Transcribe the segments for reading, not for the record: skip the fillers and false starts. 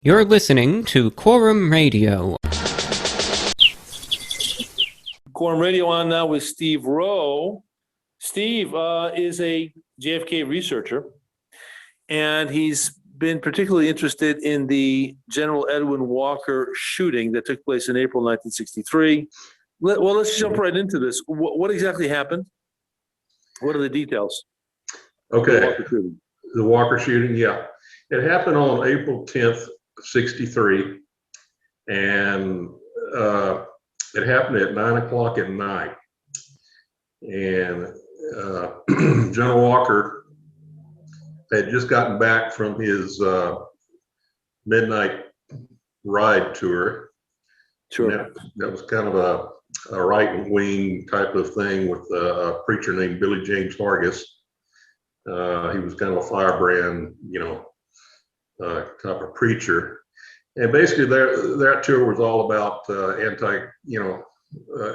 You're listening to Quorum Radio. Quorum Radio on now with Steve Rowe. Steve is a JFK researcher, and he's been particularly interested in the General Edwin Walker shooting that took place in April 1963. Let's jump right into this. What exactly happened? What are the details? Okay, the Walker shooting, yeah. It happened on April 10th, 63, and it happened at 9 o'clock at night. And General Walker had just gotten back from his midnight ride tour. Sure. That was kind of a right-wing type of thing with a preacher named Billy James Hargis. He was kind of a firebrand, type of preacher. And basically that tour was all about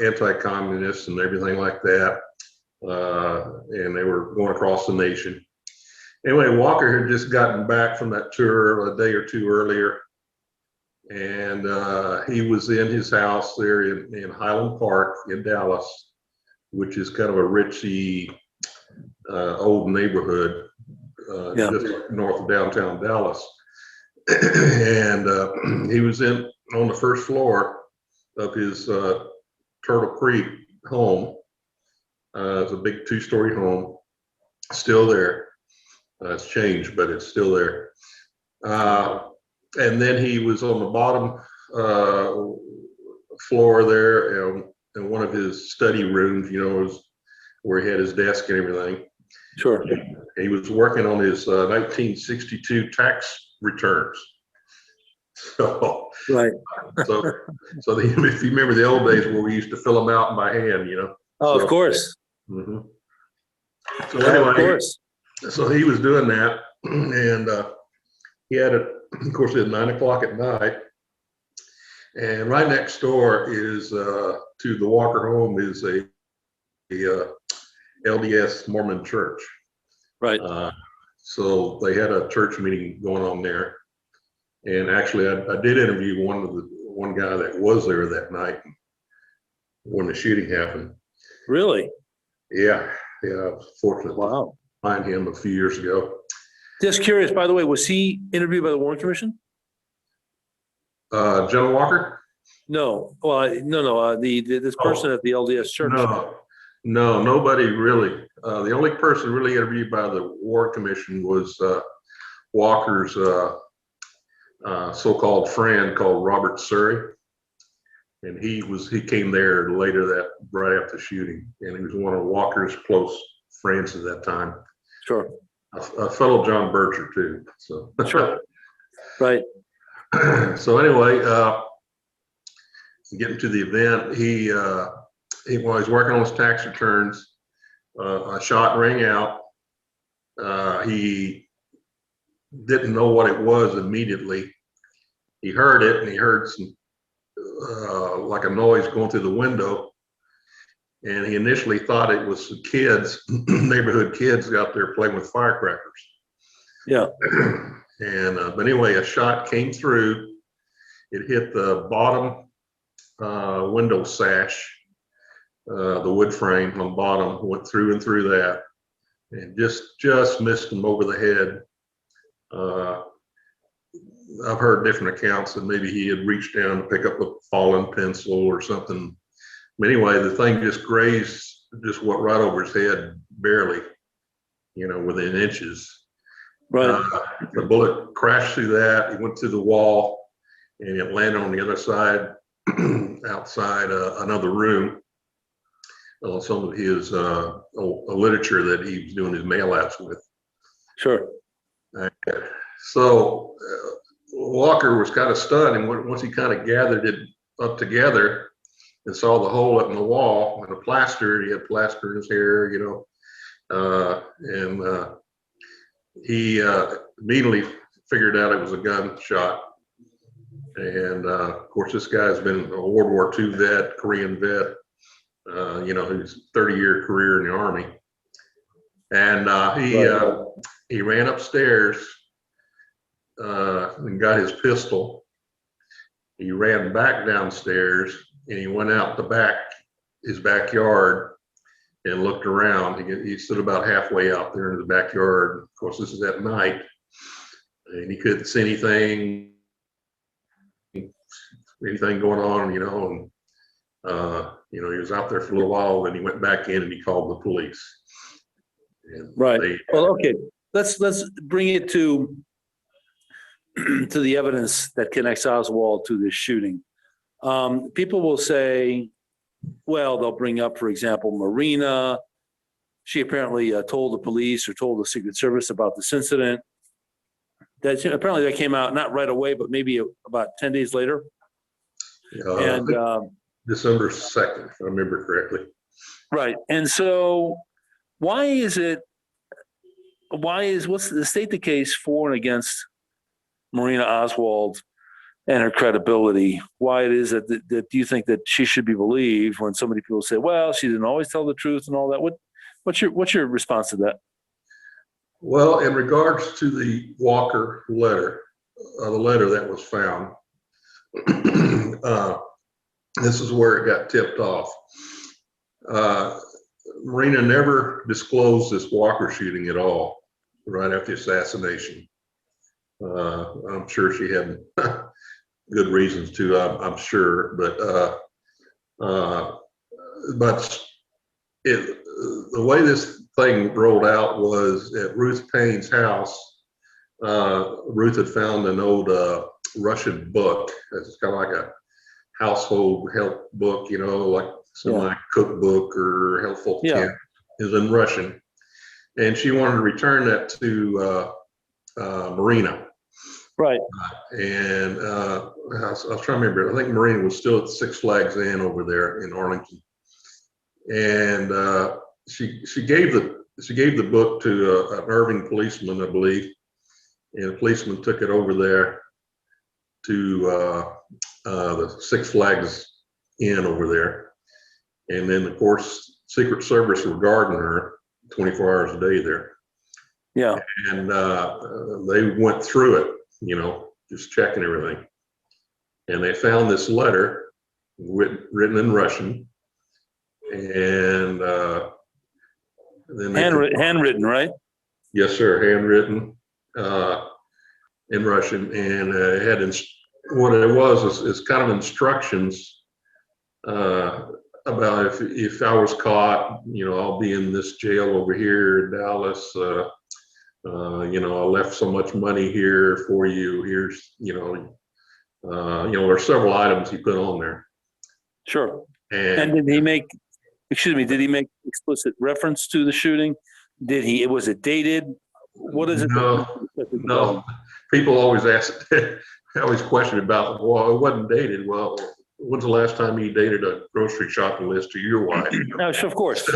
anti-communists and everything like that. And they were going across the nation. Anyway, Walker had just gotten back from that tour a day or two earlier. And he was in his house there in Highland Park in Dallas, which is kind of a ritzy, old neighborhood, just north of downtown Dallas. And he was on the first floor of his Turtle Creek home. It's a big 2-story home, still there. It's changed, but it's still there. And then he was on the bottom floor there in one of his study rooms, where he had his desk and everything. Sure. He was working on his 1962 tax returns. So, right. So if you remember the old days where we used to fill them out by hand, Oh, of course. Mm-hmm. So anyway, of course. So he was doing that, and he had it, of course, at 9 o'clock at night. And right next door is to the Walker home is a LDS Mormon church. Right. So they had a church meeting going on there. And actually, I did interview one guy that was there that night when the shooting happened. Really? Yeah. I was fortunate to find him a few years ago. Just curious, by the way, was he interviewed by the Warren Commission? General Walker? No. Well, no. This person at the LDS church. No, nobody really. The only person really interviewed by the Warren Commission was Walker's so-called friend called Robert Surrey, and he came there later right after the shooting, and he was one of Walker's close friends at that time. Sure. A fellow John Bircher too. So sure. Right. So anyway, getting to the event, he while he's working on his tax returns, a shot rang out. He didn't know what it was immediately. He heard it, and he heard some like a noise going through the window, and he initially thought it was some kids, neighborhood kids out there playing with firecrackers. Yeah. And but anyway, a shot came through. It hit the bottom window sash, the wood frame on the bottom, went through and through that, and just missed him over the head. I've heard different accounts that maybe he had reached down to pick up a fallen pencil or something. But anyway, the thing just grazed, just went right over his head, barely, within inches. Right. The bullet crashed through that. It went through the wall, and it landed on the other side, outside another room, on some of his literature that he was doing his mail outs with. Sure. So Walker was kind of stunned, and once he kind of gathered it up together and saw the hole up in the wall and the plaster, he had plaster in his hair, and he immediately figured out it was a gunshot. And of course, this guy's been a World War II vet, Korean vet, his 30-year career in the Army. And he ran upstairs and got his pistol. He ran back downstairs and he went out the back, his backyard, and looked around. He stood about halfway out there in the backyard. Of course, this is at night, and he couldn't see anything going on, you know. And he was out there for a little while. Then he went back in and he called the police. And Right. Well, okay. Let's bring it to the evidence that connects Oswald to this shooting. People will say, well, they'll bring up, for example, Marina. She apparently told the police or told the Secret Service about this incident. Apparently that came out not right away, but maybe about 10 days later. And December 2nd, if I remember correctly. Right. And so what's the state the case for and against Marina Oswald and her credibility? Why it is that you think that she should be believed when so many people say, well, she didn't always tell the truth and all that? What's your response to that? Well, in regards to the Walker letter, the letter that was found, this is where it got tipped off. Marina never disclosed this Walker shooting at all right after the assassination. I'm sure she had good reasons to, I'm sure, but the way this thing rolled out was at Ruth Payne's house. Ruth had found an old Russian book. It's kind of like a household help book, like some cookbook or helpful tip. It was in Russian, and she wanted to return that to Marina. Right. And I was trying to remember. I think Marina was still at Six Flags Inn over there in Arlington, and she gave the book to an Irving policeman, I believe, and the policeman took it over there to the Six Flags Inn over there, and then of course Secret Service were guarding her 24 hours a day there. Yeah. And they went through it, just checking everything, and they found this letter written in Russian, and then handwritten, right? Yes, sir, handwritten in Russian, and it had what it was is kind of instructions about if I was caught, I'll be in this jail over here in Dallas. I left so much money here for you. Here's, there's several items he put on there. Sure. And did he make explicit reference to the shooting? Was it dated? What is it? No. People always ask, I always question about, well, it wasn't dated. Well, when's the last time you dated a grocery shopping list to your wife? No, of course.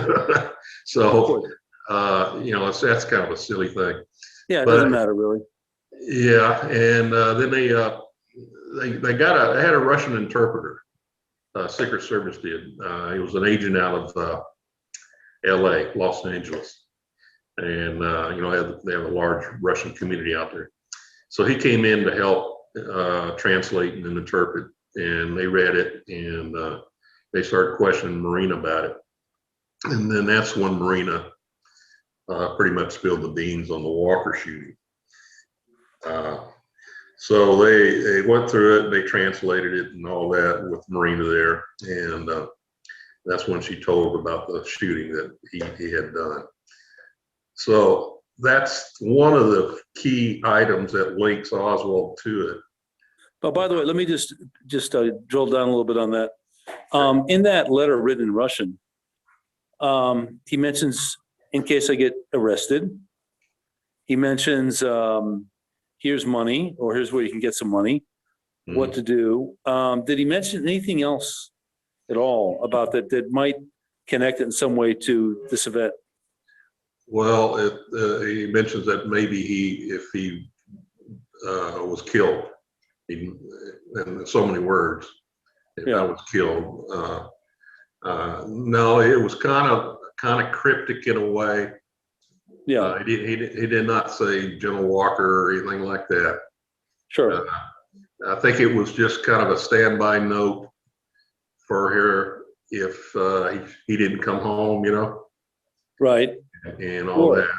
So, that's kind of a silly thing. Yeah, it doesn't matter really. Yeah, and then they had a Russian interpreter. Secret Service did. He was an agent out of LA, Los Angeles, and they have a large Russian community out there. So he came in to help translate and interpret, and they read it, and they started questioning Marina about it, and then that's when Marina pretty much spilled the beans on the Walker shooting. So they went through it, and they translated it and all that with Marina there, and that's when she told about the shooting that he had done. So that's one of the key items that links Oswald to it. But by the way, let me just drill down a little bit on that. In that letter written in Russian, he mentions, in case I get arrested, he mentions, here's money, or here's where you can get some money, what to do. Did he mention anything else at all about that might connect it in some way to this event? Well, he mentions that maybe if he was killed, in so many words, if I was killed. No, it was kind of cryptic in a way. Yeah, he did not say General Walker or anything like that. Sure. I think it was just kind of a standby note for her if he didn't come home, Right. and all Sure. that.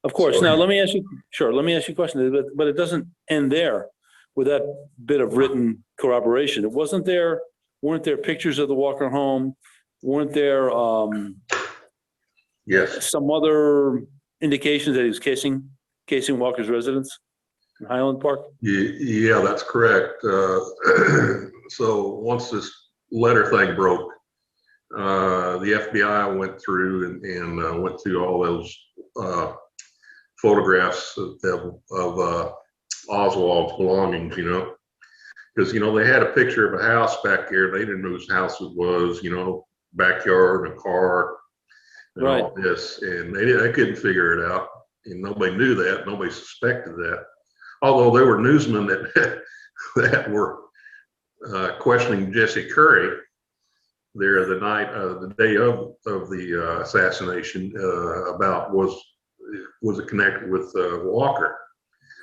Of course. So Now, let me ask you, sure, let me ask you a question, but it doesn't end there with that bit of written corroboration. Weren't there pictures of the Walker home? Weren't there yes, some other indications that he was casing Walker's residence in Highland Park? yeah, that's correct. So once this letter thing broke, the FBI went through and went through all those photographs of Oswald's belongings, because they had a picture of a house back here. They didn't know whose house it was, backyard and a car and Right. all this, and they couldn't figure it out, and nobody knew that. Nobody suspected that, although there were newsmen that that were questioning Jesse Curry there the day of the assassination about was it connected with Walker.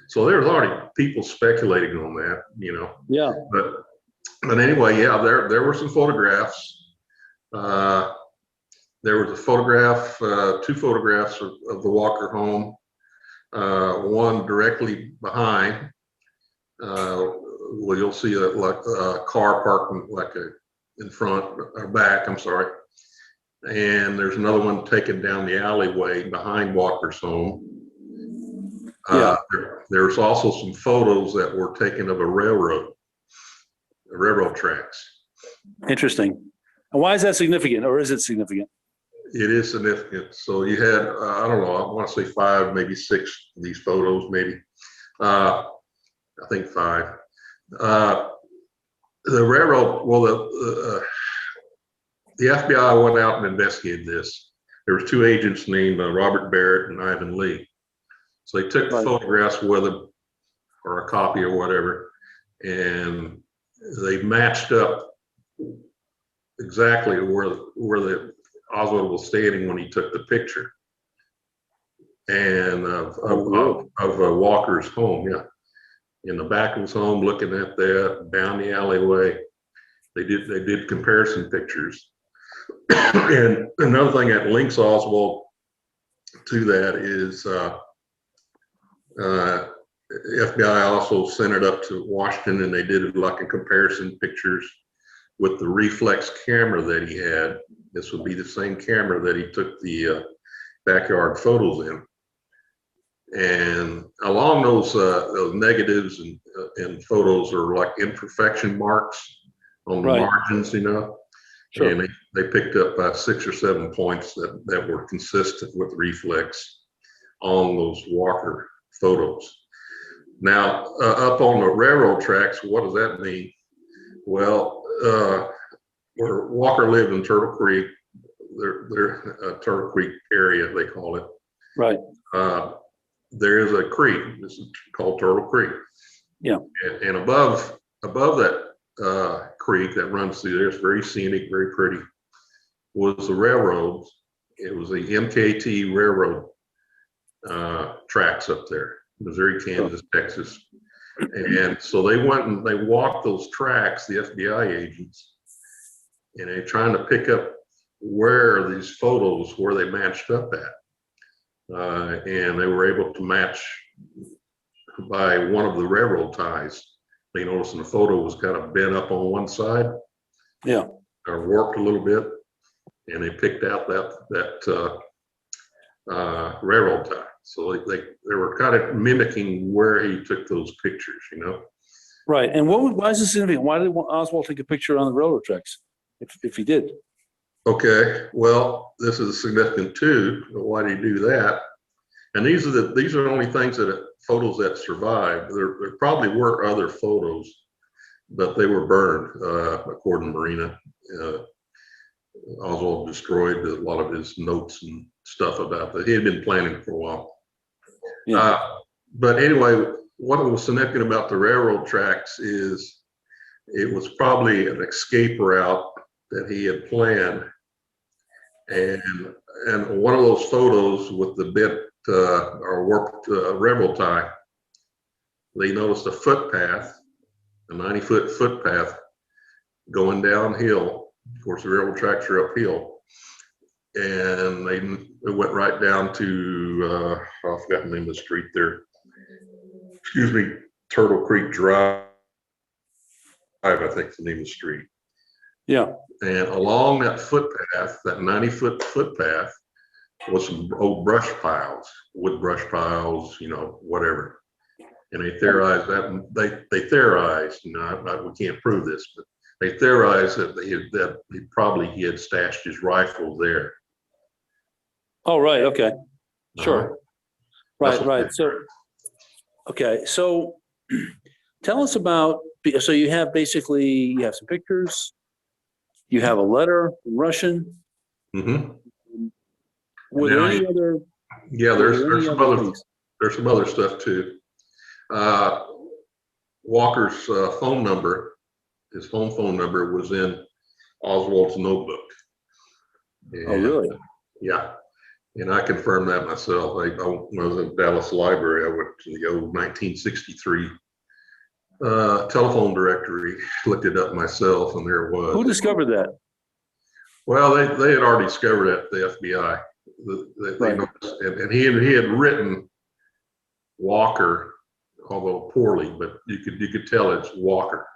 So there was already people speculating on that, Yeah. But anyway, yeah, there were some photographs. There was a photograph, two photographs of the Walker home. One directly behind. Well, you'll see a car parking in front or back. I'm sorry. And there's another one taken down the alleyway behind Walker's home. Yeah. There's also some photos that were taken of railroad tracks. Interesting. And why is that significant, or is it significant? It is significant. So you had, I don't know, I want to say 5, maybe 6 of these photos, maybe. I think 5. The railroad, well, the FBI went out and investigated this. There was 2 agents named Robert Barrett and Ivan Lee. So they took Right. photographs with them, or a copy or whatever, and they matched up exactly where the Oswald was standing when he took the picture, and of Walker's home. Yeah, in the back of his home, looking at that down the alleyway. They did comparison pictures. And another thing that links Oswald to that is FBI also sent it up to Washington, and they did like a comparison pictures with the reflex camera that he had. This would be the same camera that he took the backyard photos in. And along those negatives and photos are like imperfection marks on the Right. margins, Sure. And they picked up 6 or 7 points that were consistent with reflex on those Walker photos. Now, up on the railroad tracks, what does that mean? Well, where Walker lived in Turtle Creek, their Turtle Creek area, they call it. Right. There is a creek. This is called Turtle Creek. Yeah. And above that creek that runs through there, it's very scenic, very pretty, was the railroad. It was the MKT railroad tracks up there, Missouri, Kansas, Texas. And so they went and they walked those tracks, the FBI agents, and they're trying to pick up where these photos, where they matched up at. And they were able to match by one of the railroad ties. They noticed in the photo was kind of bent up on one side. Yeah. Or warped a little bit. And they picked out that railroad tie. So they were kind of mimicking where he took those pictures, Right. And why is this significant? Why did Oswald take a picture on the railroad tracks, if he did? Okay, well, this is significant too. Why did he do that? And these are the only photos that survived. There probably were other photos, but they were burned, according to Marina. Oswald destroyed a lot of his notes and stuff about that. He had been planning for a while. Yeah. But anyway, what was significant about the railroad tracks is it was probably an escape route that he had planned. And one of those photos with the bent or warped railroad tie they noticed a footpath, a 90-foot footpath going downhill. Of course, the railroad tracks are uphill. And they went right down to, I forgot the name of the street there. Excuse me, Turtle Creek Drive, I think is the name of the street. Yeah. And along that footpath, that 90-foot footpath, was some old brush piles, wood brush piles, you know, whatever. And they theorized that, they theorized, you know, we can't prove this, but they theorized that he had stashed his rifle there. Oh, right. Okay. Sure. That's Right. So, okay. So tell us about, so you have some pictures, you have a letter in Russian. Mm-hmm. Were there any other? Yeah, there's some other stuff too. Walker's phone number, his phone number was in Oswald's notebook. Oh, really? Yeah. And I confirmed that myself. I was in Dallas Library. I went to the old 1963 telephone directory, looked it up myself, and there it was. Who discovered that? Well, they had already discovered it at the FBI. They noticed, and he had written Walker, although poorly, but you could tell it's Walker.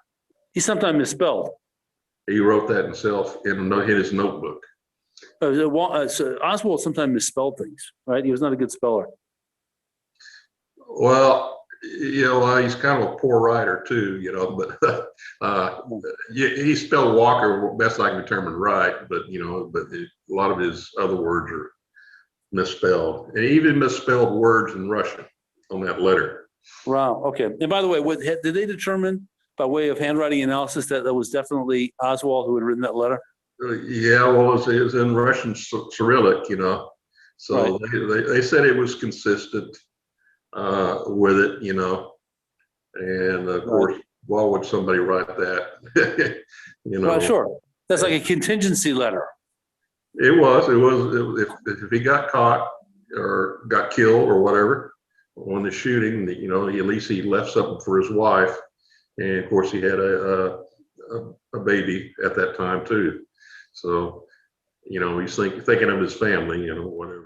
He sometimes misspelled. He wrote that himself in his notebook. So Oswald sometimes misspelled things, right? He was not a good speller. Well, you know, he's kind of a poor writer too, you know, but he spelled Walker best I can determine right, but you know, a lot of his other words are misspelled, and he even misspelled words in Russian on that letter. Wow. Okay. And by the way, did they determine by way of handwriting analysis that was definitely Oswald who had written that letter? Yeah, well, it was in Russian Cyrillic, you know, so right. They said it was consistent with it, you know, and of course, why would somebody write that? You know, well, sure, that's like a contingency letter. It was if he got caught or got killed or whatever on the shooting, you know, at least he left something for his wife, and of course he had a baby at that time too. So, you know, he's thinking of his family, you know, whatever.